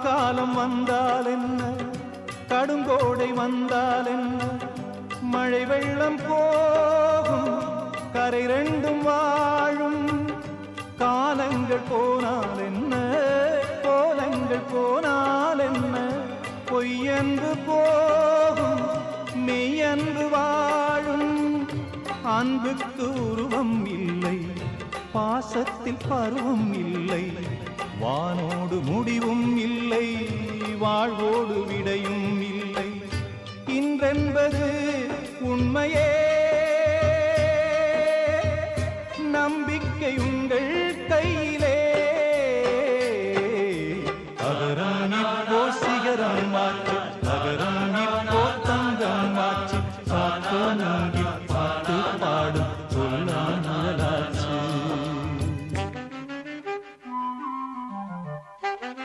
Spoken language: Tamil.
காலம் வந்தால் என்ன, கடுங்கோடை வந்தால் என்ன, மழை வெள்ளம் போகும், கரை ரெண்டும் வாழும். காலங்கள் போனால் என்ன, கோலங்கள் போனால் என்ன, பொய்யன்று போகும், மெய்யன்று வாழும். அன்புக்கு உருவம் இல்லை, பாசத்தில் பருவம் இல்லை, வானோடு முடிவும் இல்லை, வாழ்வோடு விடையும் இல்லை. இன்றென்பது உண்மையே, நம்பிக்கை உங்கள் கையிலே.